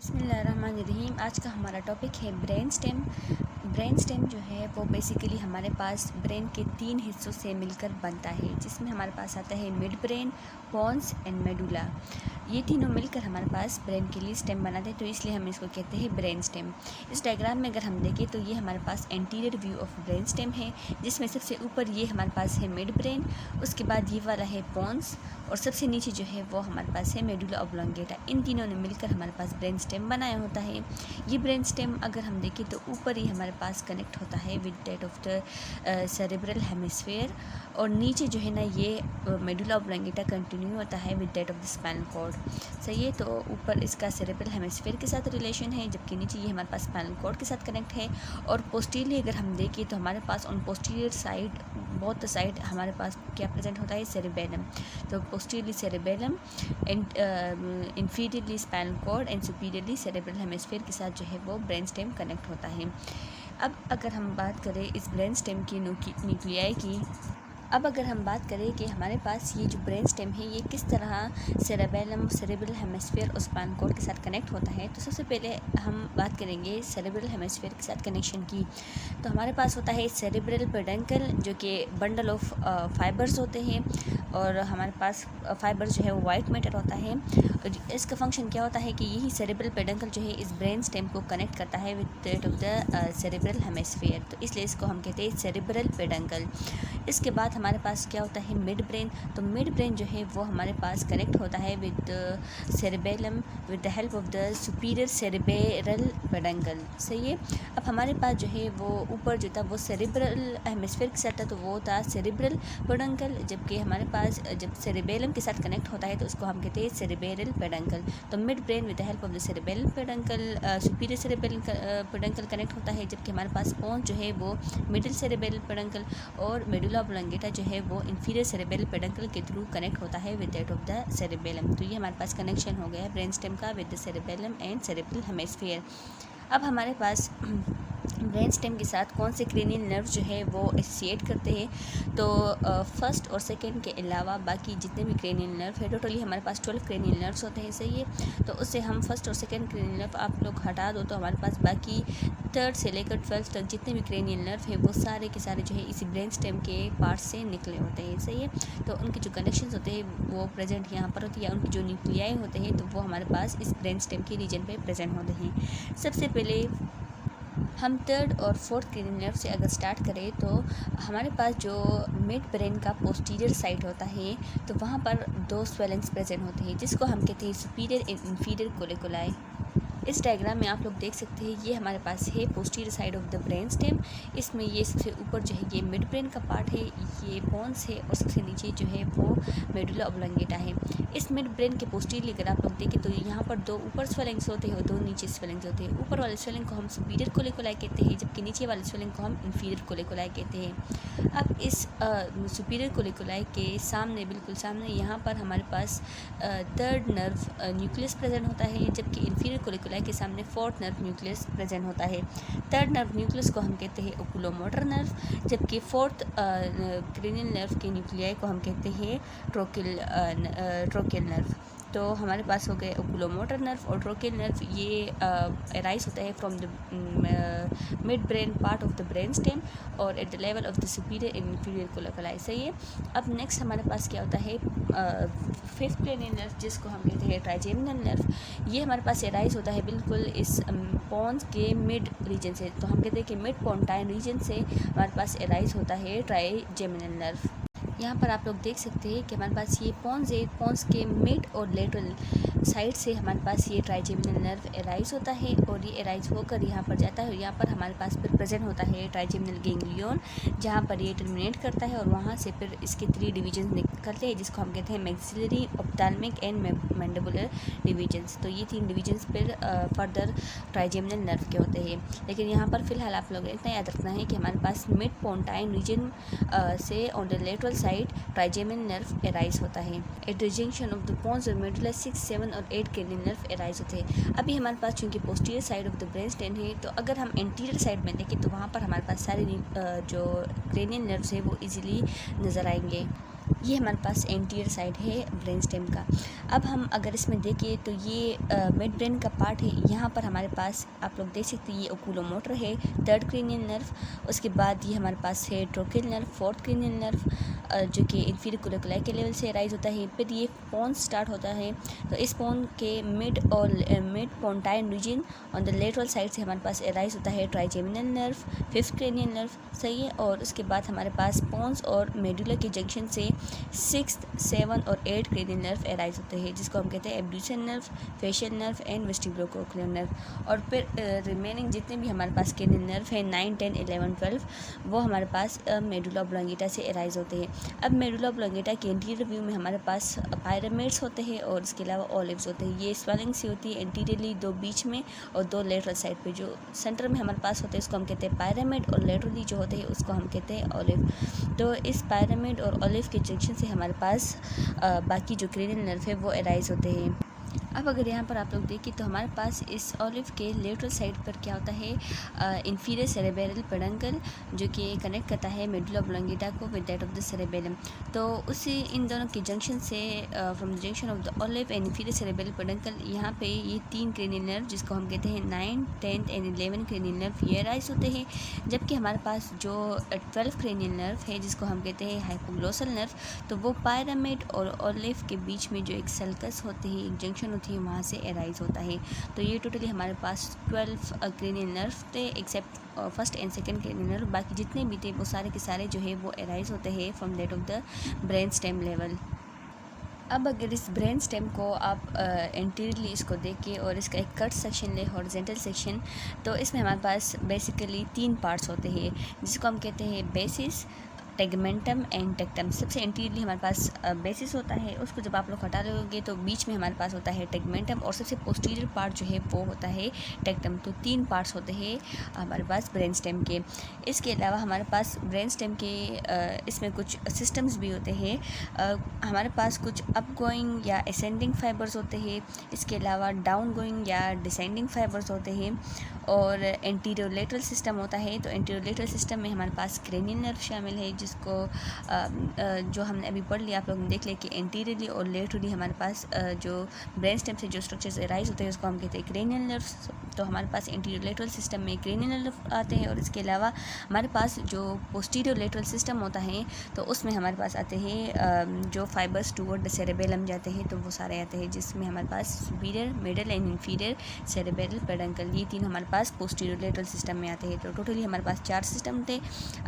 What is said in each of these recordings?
बिस्मिल्लाहिर्रहमानिर्रहीम। आज का हमारा टॉपिक है ब्रेन स्टेम। ब्रेन स्टेम जो है वो बेसिकली हमारे पास ब्रेन के 3 हिस्सों से मिलकर बनता है, जिसमें हमारे पास आता है mid brain, pons and medulla. ये तीनों मिलकर हमारे पास ब्रेन के लिए स्टेम बनाते हैं, तो इसलिए हम इसको कहते हैं ब्रेन स्टेम। इस डायग्राम में अगर हम देखें तो ये हमारे पास anterior view of brain stem है, जिसमें सबसे ऊपर ये हमारे पास है मिड ब्रेन, उसके बाद ये वाला है पोन्स और सबसे नीचे जो है वो हमारे पास है मेडुला ऑब्लोंगेटा। इन तीनों ने मिलकर हमारे पास ब्रेन स्टेम बनाया होता है। ये ब्रेन स्टेम अगर हम देखें तो ऊपर ही हमारे पास कनेक्ट होता है with that of the cerebral hemisphere, और नीचे जो है ना ये मेडुला ऑब्लोंगेटा कंटिन्यू होता है with that of the spinal cord. सही है, तो ऊपर इसका सेरेब्रल हेमिस्फीयर के साथ रिलेशन है, जबकि नीचे ये हमारे पास स्पाइनल कॉर्ड के साथ कनेक्ट है। और पोस्टीरियरली अगर हम देखें तो हमारे पास on posterior side both side हमारे पास क्या प्रेजेंट होता है, सेरेबेलम। तो posteriorly cerebellum and inferiorly spinal cord and superiorly cerebral hemisphere के साथ जो है वो ब्रेन स्टेम कनेक्ट होता है। अब अगर हम बात करें इस ब्रेन स्टेम की न्यूक्लियाई की, अब अगर हम बात करें कि हमारे पास ये जो ब्रेन स्टेम है ये किस तरह सेरेबेलम, सेरेब्रल हेमिस्फीयर और स्पाइनल कॉर्ड के साथ कनेक्ट होता है, तो सबसे पहले हम बात करेंगे सेरेब्रल हेमिस्फीयर के साथ कनेक्शन की। तो हमारे पास होता है सेरेब्रल पेडंकल, जो कि बंडल ऑफ फाइबर्स होते हैं, और हमारे पास फाइबर्स जो है वो वाइट मैटर होता है। और इसका फंक्शन क्या होता है कि यही सेरेब्रल पेडंकल जो है इस ब्रेन स्टेम को कनेक्ट करता है with that of the cerebral hemisphere, तो इसलिए इसको हम कहते हैं सेरेब्रल पेडंकल। इसके बाद हमारे पास क्या होता है मिड ब्रेन। तो मिड ब्रेन जो है वो हमारे पास कनेक्ट होता है with cerebellum with the help of the superior cerebral peduncle. सही है, अब हमारे पास जो है वो ऊपर जो था वो सेरेब्रल हेमिस्फीयर के साथ था, तो वो था सेरेब्रल पेडंकल, जबकि हमारे पास जब सेरेबेलम के साथ कनेक्ट होता है तो उसको हम कहते हैं सेरेब्रल पेडंकल। तो mid brain with the help of the cerebral peduncle, superior cerebral peduncle connect होता है, जबकि हमारे पास पोन्स जो है वो मिडिल सेरेब्रल पेडंकल और मेडुला ऑब्लोंगेटा जो है वो इंफीरियर सेरेब्रल पेडंकल के थ्रू कनेक्ट होता है with that of the cerebellum. तो ये हमारे पास कनेक्शन हो गया है ब्रेन स्टेम का with the cerebellum and cerebral hemisphere. अब हमारे पास ब्रेन स्टेम के साथ कौन से क्रेनियल नर्व जो है वो एसोसिएट करते हैं, तो फर्स्ट और सेकंड के अलावा बाकी जितने भी क्रेनियल नर्व है, टोटली हमारे पास 12 क्रेनियल नर्व्स होते हैं। सही है, तो उससे हम फर्स्ट और सेकंड क्रेनियल नर्व आप लोग हटा दो तो हमारे पास बाकी थर्ड से लेकर 12 तक जितने भी क्रेनियल नर्व है वो सारे के सारे जो है इसी ब्रेन स्टेम के पार्ट से निकले होते हैं। सही है, तो उनके जो कनेक्शंस होते हैं वो प्रेजेंट यहाँ पर होती है, उनकी जो न्यूक्लियाई होते हैं तो वो हमारे पास इस ब्रेन स्टेम के रीजन पे प्रेजेंट होते हैं। सबसे पहले हम थर्ड और फोर्थ क्रेनियल नर्व से अगर स्टार्ट करें तो हमारे पास जो मिड ब्रेन का पोस्टीरियर साइड होता है तो वहाँ पर 2 स्वेलिंग्स प्रेजेंट होते हैं, जिसको हम कहते हैं सुपीरियर एंड इंफीरियर कोलिकुलाई। इस डायग्राम में आप लोग देख सकते हैं ये हमारे पास है posterior side of the brain stem. इसमें ये सबसे ऊपर जो है ये मिड ब्रेन का पार्ट है, ये पोन्स है, और सबसे नीचे जो है वो मेडुला ऑब्लोंगेटा है। इस मिड ब्रेन के पोस्टीरियरली अगर आप लोग देखें तो यहाँ पर 2 ऊपर स्वेलिंग्स होते हैं और 2 नीचे स्वेलिंग्स होते हैं। ऊपर वाले स्वेलिंग को हम सुपीरियर कोलिकुलाई कहते हैं, जबकि नीचे वाले स्वेलिंग को हम इंफीरियर कोलिकुलाई कहते हैं। अब इस सुपीरियर कोलिकुलाई के सामने, बिल्कुल सामने, यहाँ पर हमारे पास थर्ड नर्व न्यूक्लियस प्रेजेंट होता है, जबकि इंफीरियर कोलिकुलाई के सामने फोर्थ नर्व न्यूक्लियस प्रेजेंट होता है। थर्ड नर्व न्यूक्लियस को हम कहते हैं ओकुलोमोटर नर्व, जबकि फोर्थ क्रेनियल नर्व के न्यूक्लियाई को हम कहते हैं ट्रोकियल नर्व। तो हमारे पास हो गए ओकुलोमोटर नर्व और ट्रोकियल नर्व, ये अराइज होता है from the mid brain part of the brain stem और at the level of the superior and inferior colliculi. सही है, अब नेक्स्ट हमारे पास क्या होता है फिफ्थ क्रेनियल नर्व, जिसको हम कहते हैं ट्राइजेमिनल नर्व। ये हमारे पास अराइज होता है बिल्कुल इस पोन्स के मिड रीजन से, तो हम कहते हैं कि मिड पोन्टाइन रीजन से हमारे पास अराइज होता है ट्राइजेमिनल नर्व। यहाँ पर आप लोग देख सकते हैं कि हमारे पास ये पोन्स है, पोन्स के मिड और लेटरल साइड से हमारे पास ये ट्राइजेमिनल नर्व एराइज होता है और ये एराइज होकर यहाँ पर जाता है, और यहाँ पर हमारे पास फिर प्रेजेंट होता है ट्राइजेमिनल गैंग्लियन, जहाँ पर ये टर्मिनेट करता है और वहाँ से फिर इसके 3 डिवीजन निकलते हैं, जिसको हम कहते हैं maxillary, ophthalmic and mandibular divisions. तो ये 3 डिवीजन्स फिर फर्दर ट्राइजेमिनल नर्व के होते हैं। लेकिन यहाँ पर फिलहाल आप लोग इतना याद रखना है कि हमारे पास मिड पोन्टाइन रीजन से on the lateral side trigeminal nerve arise होता है। At the junction of the pons और मेडुला 6, 7 और 8 क्रेनियल नर्व एराइज होते हैं। अभी हमारे पास चूँकि posterior side of the brain stem है, तो अगर हम एंटीरियर साइड में देखें तो वहाँ पर हमारे पास सारे जो क्रेनियल नर्व्स है वो इजीली नज़र आएंगे। ये हमारे पास एंटीरियर साइड है ब्रेन स्टेम का। अब हम अगर इसमें देखें तो ये मिड ब्रेन का पार्ट है। यहाँ पर हमारे पास आप लोग देख सकते हैं ये ओकुलोमोटर है, थर्ड क्रेनियल नर्व। उसके बाद ये हमारे पास है ट्रोकियल नर्व, फोर्थ क्रेनियल नर्व, जो कि इंफीरियर कोलिकुलाई के लेवल से राइज होता है। फिर ये पोन्स स्टार्ट होता है, तो इस पोन के मिड और mid pontine region on the lateral side से हमारे पास राइज होता है trigeminal nerve, fifth cranial nerve, सही है। और उसके बाद हमारे पास पोन्स और मेडुला के जंक्शन से 6, 7 और 8 क्रेनियल नर्व अराइज होते हैं, जिसको हम कहते हैं abducens nerve, facial nerve and vestibulocochlear nerve. और फिर रिमेनिंग जितने भी हमारे पास क्रेनियल नर्व हैं 9, 10, 11, 12 वो हमारे पास मेडुला ऑब्लोंगेटा से अराइज होते हैं। अब मेडुला ऑब्लोंगेटा के एंटीरियर व्यू में हमारे पास पायरामिड्स होते हैं और इसके अलावा ऑलिव्स होते हैं। ये स्वेलिंग सी होती है एंटीरियरली 2 बीच में और 2 लेटरल साइड पे। जो सेंटर में हमारे पास होते हैं उसको हम कहते हैं पायरामिड, और लेटरली जो होते हैं उसको हम कहते हैं ऑलिव। तो इस पायरामिड और ऑलिव के जंक्शन से हमारे पास बाकी जो क्रेनियल नर्व है वो अराइज होते हैं। अब अगर यहाँ पर आप लोग देखें तो हमारे पास इस ऑलिव के लेटरल साइड पर क्या होता है, इंफीरियर सेरेब्रल पेडंकल, जो कि कनेक्ट करता है मेडुला ऑब्लोंगेटा को with that of the cerebellum. तो उसी इन दोनों के जंक्शन से from the junction of the olive and inferior cerebral peduncle यहाँ पे ये 3 क्रेनियल नर्व, जिसको हम कहते हैं 9, 10 एंड 11 क्रेनियल नर्व, ये अराइज होते हैं। जबकि हमारे पास जो 12 क्रेनियल नर्व है, जिसको हम कहते हैं हाइपोग्लोसल नर्व, तो वो पायरामिड और ऑलिव के बीच में जो एक सल्कस होती है, एक जंक्शन होती है, वहाँ से अराइज होता है। तो ये टोटली हमारे पास 12 क्रेनियल नर्व थे, accept first and second cranial nerve. बाकी जितने भी थे वो सारे के सारे जो है वो अराइज होते हैं from that of the brain stem level. अब अगर इस ब्रेन स्टेम को आप एंटीरियरली इसको देखें और इसका एक कट सेक्शन ले, हॉरिजॉन्टल सेक्शन, तो इसमें हमारे पास बेसिकली 3 पार्ट्स होते हैं, जिसको हम कहते हैं बेसिस, टेगमेंटम एंड टेक्टम। सबसे एंटीरियरली हमारे पास बेसिस होता है, उसको जब आप लोग हटा लोगे तो बीच में हमारे पास होता है टेगमेंटम, और सबसे पोस्टीरियर पार्ट जो है वो होता है टेक्टम। तो 3 पार्ट्स होते हैं हमारे पास ब्रेन स्टेम के। इसके अलावा हमारे पास ब्रेन स्टेम के इसमें कुछ सिस्टम्स भी होते हैं। हमारे पास कुछ अप गोइंग या असेंडिंग फाइबर्स होते हैं, इसके अलावा डाउन गोइंग या डिसेंडिंग फाइबर्स होते हैं, और एंटीरियोलेटरल सिस्टम होता है। तो एंटीरियोलेटरल सिस्टम में हमारे पास क्रेनियल नर्व शामिल है, जिसको जो हमने अभी पढ़ लिया, आप लोग देख लें कि एंटीरियरली और लेटरली हमारे पास जो ब्रेन स्टेम से जो स्ट्रक्चर्स अराइज होते हैं उसको हम कहते हैं क्रेनियल नर्व्स। तो हमारे पास एंटीरियोलेटरल सिस्टम में क्रेनियल नर्व आते हैं, और इसके अलावा हमारे पास जो पोस्टीरियोलेटरल सिस्टम होता है तो उसमें हमारे पास आते हैं जो फाइबर्स टूवर्ड द सेरेबेलम जाते हैं, तो वो सारे आते हैं, जिसमें हमारे पास superior, middle and inferior cerebral peduncle, ये 3 हमारे पास पोस्टीरियोलेटरल सिस्टम में आते हैं। तो टोटली हमारे पास 4 सिस्टम थे,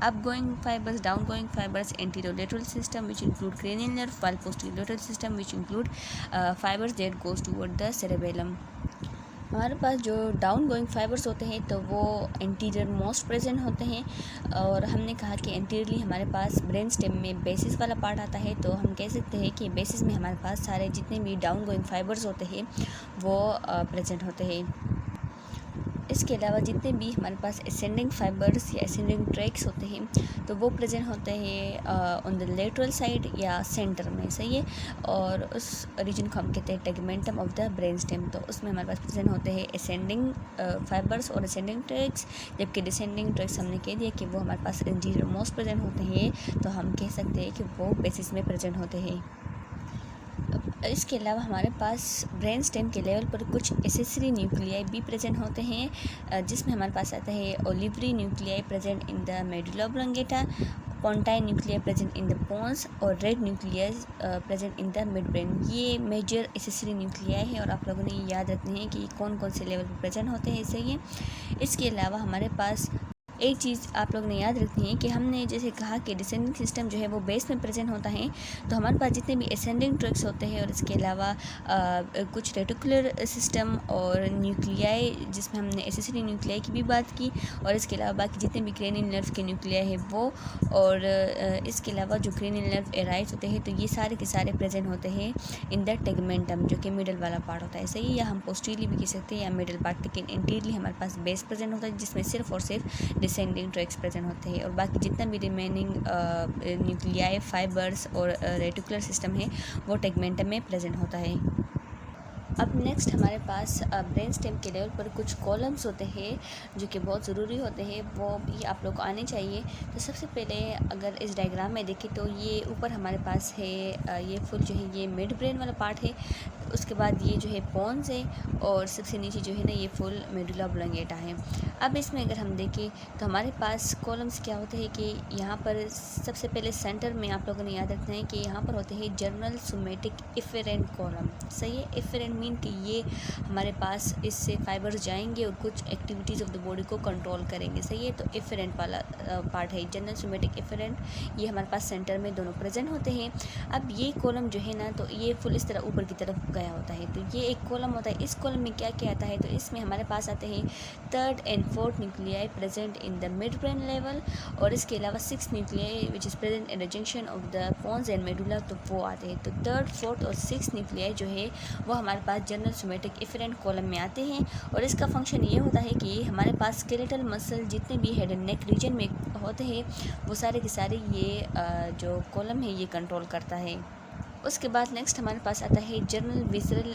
up going fibres, down going fibers, anterolateral system which include cranial nerve, while posterior system which include fibers that goes toward the cerebellum। हमारे पास जो डाउन गोइंग फाइबर्स होते हैं तो वो एंटीरियर मोस्ट प्रेजेंट होते हैं, और हमने कहा कि एंटीरियरली हमारे पास ब्रेन स्टेम में बेसिस वाला पार्ट आता है। तो हम कह सकते हैं कि बेसिस में हमारे पास सारे जितने भी डाउन गोइंग फाइबर्स होते हैं वो प्रेजेंट होते हैं। इसके अलावा जितने भी हमारे पास असेंडिंग फाइबर्स या असेंडिंग ट्रैक्स होते हैं तो वो प्रेजेंट होते हैं ऑन द लेटरल साइड या सेंटर में, सही है। और उस रीजन को हम कहते हैं tegmentum of the brain stem. तो उसमें हमारे पास प्रेजेंट होते हैं असेंडिंग फाइबर्स और असेंडिंग ट्रैक्स, जबकि डिसेंडिंग ट्रैक्स हमने कह दिया कि वो हमारे पास एंटीरियर मोस्ट प्रेजेंट होते हैं, तो हम कह सकते हैं कि वो बेसिस में प्रेजेंट होते हैं। इसके अलावा हमारे पास ब्रेन स्टेम के लेवल पर कुछ एसेसरी न्यूक्लियाई भी प्रेजेंट होते हैं, जिसमें हमारे पास आता है olivary nuclei present in the medulla oblongata, pontine nuclei present in the pons, और red nucleus present in the mid brain. ये मेजर एसेसरी न्यूक्लियाई है, और आप लोगों ने याद रखने हैं कि कौन कौन से लेवल पर प्रेजेंट होते हैं, सही है। इसके अलावा हमारे पास एक चीज़ आप लोग ने याद रखनी है कि हमने जैसे कहा कि डिसेंडिंग सिस्टम जो है वो बेस में प्रेजेंट होता है, तो हमारे पास जितने भी असेंडिंग ट्रैक्स होते हैं और इसके अलावा कुछ रेटिकुलर सिस्टम और न्यूक्लियाई, जिसमें हमने एसेसरी न्यूक्लियाई की भी बात की, और इसके अलावा बाकी जितने भी क्रेनियल नर्व के न्यूक्लियाई है वो, और इसके अलावा जो क्रेनियल नर्व एराइज होते हैं, तो ये सारे के सारे प्रेजेंट होते हैं इन द टेगमेंटम, जो कि मिडल वाला पार्ट होता है, सही, या हम पोस्टीरियरली भी कह सकते हैं या मिडल पार्ट। लेकिन एंटीरियरली हमारे पास बेस प्रेजेंट होता है, जिसमें सिर्फ और सिर्फ डिसेंडिंग ट्रैक्स प्रेजेंट होते हैं, और बाकी जितना भी रिमेनिंग न्यूक्लियाई, फाइबर्स और रेटिकुलर सिस्टम है वो टेगमेंटम में प्रेजेंट होता है। अब नेक्स्ट हमारे पास ब्रेन स्टेम के लेवल पर कुछ कॉलम्स होते हैं जो कि बहुत ज़रूरी होते हैं, वो भी आप लोग को आने चाहिए। तो सबसे पहले अगर इस डायग्राम में देखें तो ये ऊपर हमारे पास है ये फुल जो है ये मिड ब्रेन वाला पार्ट है, उसके बाद ये जो है पोन्स है और सबसे नीचे जो है ना ये फुल मेडुला ऑब्लोंगेटा है। अब इसमें अगर हम देखें तो हमारे पास कॉलम्स क्या होते हैं कि यहाँ पर सबसे पहले सेंटर में आप लोगों ने याद रखना है कि यहाँ पर होते हैं जर्नल सोमेटिक इफेरेंट कॉलम। सही है, इफेरेंट मीन कि ये हमारे पास इससे फाइबर्स जाएंगे और कुछ एक्टिविटीज़ ऑफ द बॉडी को कंट्रोल करेंगे। सही है, तो इफेरेंट वाला पार्ट है जर्नल सोमेटिक इफेरेंट, ये हमारे पास सेंटर में दोनों प्रेजेंट होते हैं। अब ये कॉलम जो है ना तो ये फुल इस तरह ऊपर की तरफ गया होता है, तो ये एक कॉलम होता है। इस कॉलम में क्या क्या आता है, तो इसमें हमारे पास आते हैं 3rd and 4th nuclei present in the mid brain level, और इसके अलावा 6 nuclei which is present in the junction of the pons and medulla, तो वो आते हैं। तो 3rd, 4th और 6th न्यूक्लियाई जो है वो हमारे पास जनरल सोमेटिक इफेरेंट कॉलम में आते हैं, और इसका फंक्शन ये होता है कि हमारे पास स्केलेटल मसल जितने भी हेड एंड नेक रीजन में होते हैं वो सारे के सारे ये जो कॉलम है ये कंट्रोल करता है। उसके बाद नेक्स्ट हमारे पास आता है जर्नल विजरल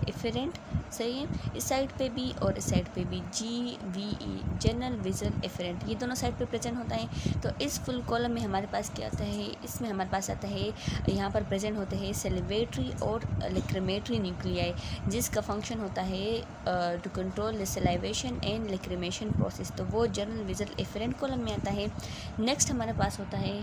इफेरेंट। सही है, इस साइड पे भी और इस साइड पे भी GVE जर्नल विजरल इफेरेंट, ये दोनों साइड पे प्रेजेंट होता है। तो इस फुल कॉलम में हमारे पास क्या आता है, इसमें हमारे पास आता है यहाँ पर प्रेजेंट होते हैं सेलिवेटरी और लेक्रिमेटरी न्यूक्लियाई, जिसका फंक्शन होता है to control the salivation and lacrimation process, तो वो जर्नल विजरल इफेरेंट कॉलम में आता है। नेक्स्ट हमारे पास होता है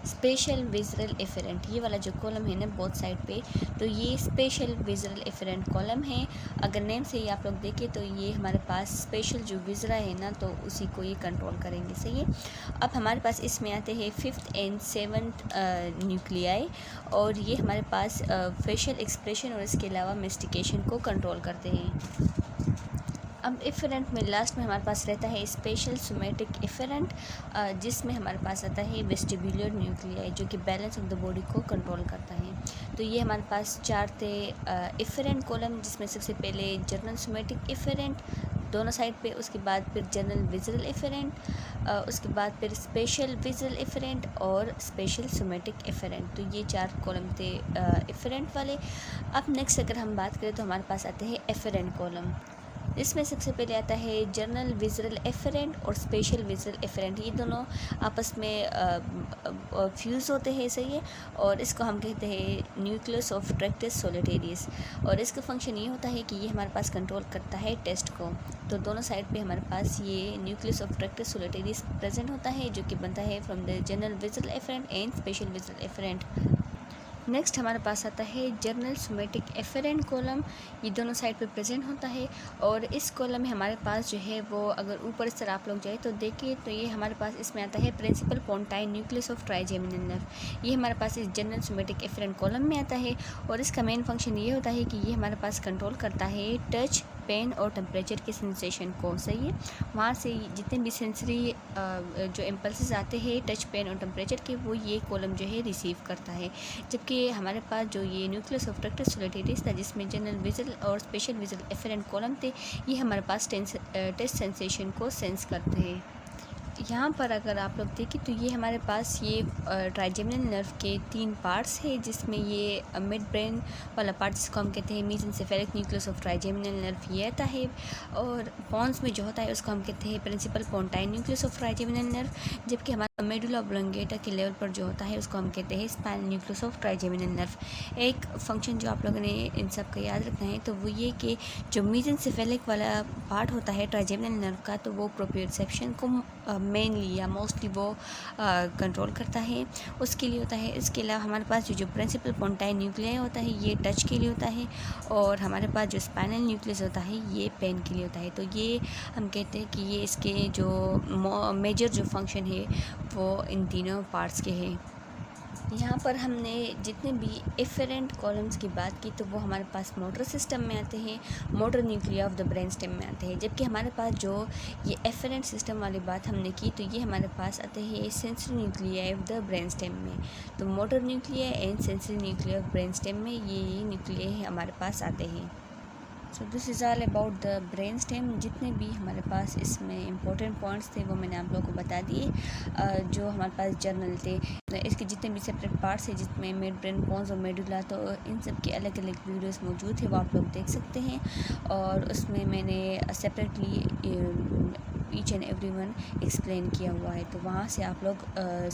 स्पेशल विजरल इफेरेंट, ये वाला जो कॉलम है ना बोथ साइड पे, तो ये स्पेशल विजरल इफेरेंट कॉलम है। अगर नेम से ही आप लोग देखें तो ये हमारे पास स्पेशल जो विजरा है ना तो उसी को ये कंट्रोल करेंगे। सही है, अब हमारे पास इसमें आते हैं 5th and 7th न्यूक्लियाई, और ये हमारे पास फेशियल एक्सप्रेशन और इसके अलावा मेस्टिकेशन को कंट्रोल करते हैं। अब इफेरेंट में लास्ट में हमारे पास रहता है स्पेशल सोमेटिक इफेरेंट, जिसमें हमारे पास आता है वेस्टिबुलर न्यूक्लियाई जो कि बैलेंस ऑफ द बॉडी को कंट्रोल करता है। तो ये हमारे पास 4 थे इफेरेंट कॉलम, जिसमें सबसे पहले जर्नल सोमेटिक इफेरेंट दोनों साइड पे, उसके बाद फिर जनरल विजरल इफेरेंट, उसके बाद फिर स्पेशल विजरल इफेरेंट और स्पेशल सोमेटिक इफेरेंट। तो ये 4 कॉलम थे इफेरेंट वाले। अब नेक्स्ट अगर हम बात करें तो हमारे पास आते हैं एफेरेंट कॉलम, इसमें सबसे पहले आता है जर्नल विजरल एफेरेंट और स्पेशल विजरल एफेरेंट, ये दोनों आपस में फ्यूज़ होते हैं। सही है, और इसको हम कहते हैं न्यूक्लियस ऑफ ट्रैक्टस सोलिटेरियस, और इसका फंक्शन ये होता है कि ये हमारे पास कंट्रोल करता है टेस्ट को। तो दोनों साइड पे हमारे पास ये न्यूक्लियस ऑफ ट्रैक्टस सोलिटेरियस प्रेजेंट होता है जो कि बनता है from the journal visceral efferent and special visceral efferent. Next हमारे पास आता है जर्नल सोमेटिक एफेरेंट कॉलम, ये दोनों साइड पे प्रेजेंट होता है, और इस कॉलम में हमारे पास जो है वो अगर ऊपर इस तरह आप लोग जाए तो देखिए तो ये हमारे पास इसमें आता है principal pontine nucleus of trigeminal nerve, ये हमारे पास इस जर्नल सोमेटिक एफेरेंट कॉलम में आता है, और इसका मेन फंक्शन ये होता है कि ये हमारे पास कंट्रोल करता है टच, पेन और टेम्परेचर के सेंसेशन को। सही है, वहाँ से जितने भी सेंसरी जो इम्पल्सेस आते हैं टच, पेन और टेम्परेचर के, वो ये कॉलम जो है रिसीव करता है। जबकि हमारे पास जो ये न्यूक्लियस ऑफ ट्रैक्टस सोलिटेरियस था जिसमें जनरल विजरल और स्पेशल विजरल एफेरेंट कॉलम थे, ये हमारे पास टेस्ट सेंसेशन को सेंस करते हैं। यहाँ पर अगर आप लोग देखें तो ये हमारे पास ये ट्राइजेमिनल नर्व के 3 पार्ट्स हैं, जिसमें ये मिड ब्रेन वाला पार्ट जिसको हम कहते हैं मेसेंसेफेलिक न्यूक्लियस ऑफ ट्राइजेमिनल नर्व ये आता है, और पॉन्स में जो होता है उसको हम कहते हैं principal pontine nucleus of trigeminal nerve, जबकि हमारा मेडुला ऑब्लोंगेटा के लेवल पर जो होता है उसको हम कहते हैं spinal nucleus of trigeminal nerve. एक फंक्शन जो आप लोगों ने इन सब का याद रखना है तो वो ये कि जो मेसेंसेफेलिक वाला पार्ट होता है ट्राइजेमिनल नर्व का, तो वो प्रोप्रियोसेप्शन को मेनली या मोस्टली वो कंट्रोल करता है, उसके लिए होता है। इसके अलावा हमारे पास जो प्रिंसिपल पोंटाइन न्यूक्लियाई होता है ये टच के लिए होता है, और हमारे पास जो स्पाइनल न्यूक्लियस होता है ये पेन के लिए होता है। तो ये हम कहते हैं कि ये इसके जो मेजर जो फंक्शन है वो इन तीनों पार्ट्स के हैं। यहाँ पर हमने जितने भी एफेरेंट कॉलम्स की बात की तो वो हमारे पास मोटर सिस्टम में आते हैं, motor nuclei of the brain stem में आते हैं, जबकि हमारे पास जो ये एफेरेंट सिस्टम वाली बात हमने की तो ये हमारे पास आते हैं sensory nuclei of the brain stem में। तो motor nuclei and sensory nuclei of brain stem में ये न्यूक्लिया हमारे पास आते हैं। So this is all about the brain stem. जितने भी हमारे पास इसमें इम्पोर्टेंट पॉइंट्स थे वो मैंने आप लोगों को बता दिए। जो हमारे पास जर्नल थे, इसके जितने भी सेपरेट पार्ट्स हैं जिसमें मिड ब्रेन, पोन्स और मेडुला, तो इन सब के अलग अलग वीडियोस मौजूद थे, वो आप लोग देख सकते हैं। और उसमें मैंने separately each and every one explain किया हुआ है, तो वहाँ से आप लोग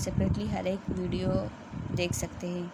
सेपरेटली हर एक वीडियो देख सकते हैं।